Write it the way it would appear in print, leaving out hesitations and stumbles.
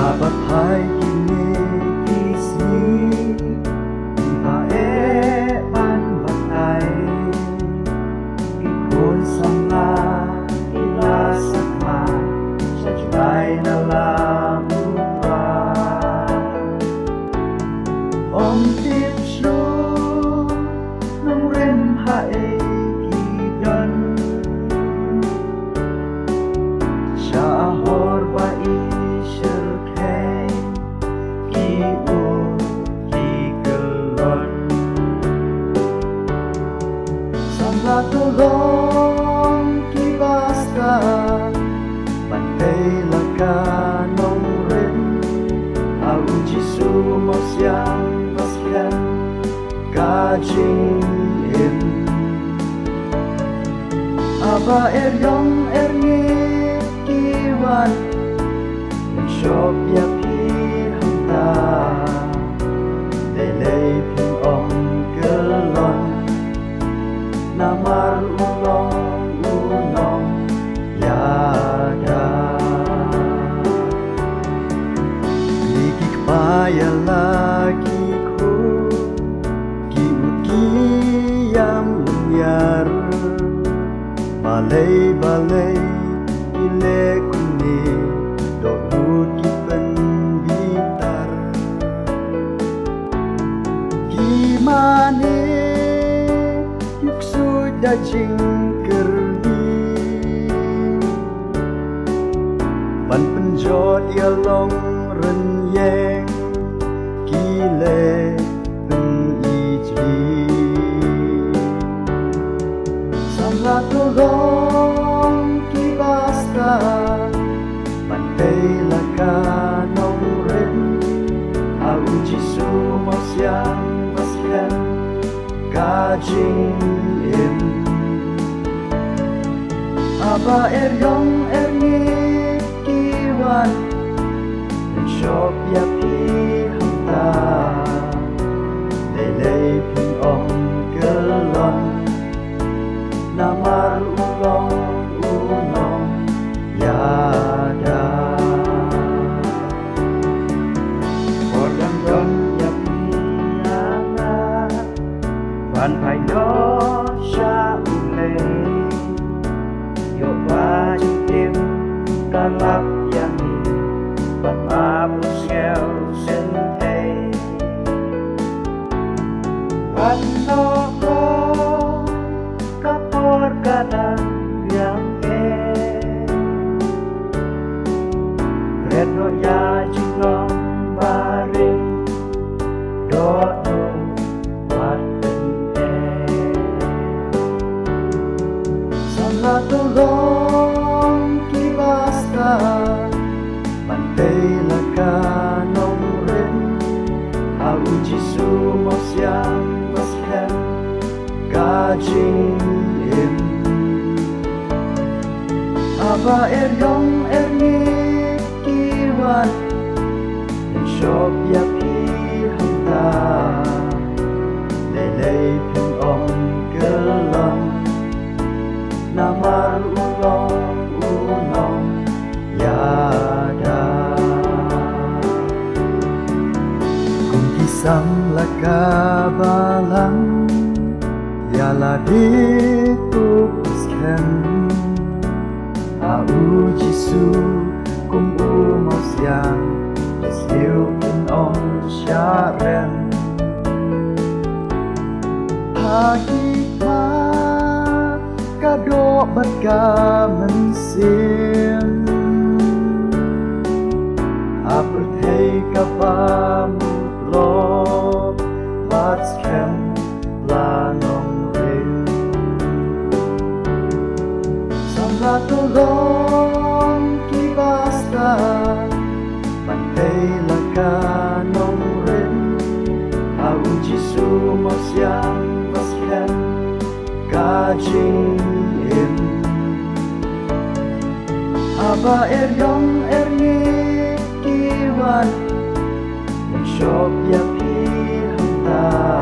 Abapai kini kisni Ibae ban batai Ikon samla ila sakma Sajulay na lamura Om tipsyo Nang rin hae kidan Siya ahor ba tulong kibasta Pantay lakanong rin Au Jisu mo siyang pasyan Kajing im Aba eryong erngit kiwan Mensyop yapi hanta Delay ping ong gelon Namar ulong yada Ligik paya lagi ku Kiam lunyar Balay ile kuni Dohut kipen bitar Gimane dajing kerdi Ban penjot ya long ren yang Gile peng ijli Samla tolong kibasta Pantai lakanong ren Au Jisu mo siyang pasyan Kajing im Aba eryong erngit kiwan Mensyop yapi hanta Delay ping ong gelon Namar ulong yada Ordang don yapi nana Ban payo siya ulay Yo baju tim kalap yami Ban mabus ngel sentay Ban noko kapor kadang yang Redo ya jinong baring Dono tulong kibasta Pantay lakanong rin Au Jisu mo siyang pasyan Kajing im Aba eryong erngit kiwan Mensyop yapi hanta Delay ping ong gelon Namar ulong yada Kung kisam lakabalang Yala ditupuskan Au Jisu kum umos yang Isiu pinong syaren Hikmat Kado bergamen sin Apertei kapamu lo Batskem lanong rin Samla tulong kibasta Pantay lakanong rin Au Jisu mo siyang pasyan Kajing im Aba eryong erngit kiwan Mensyop yapi hanta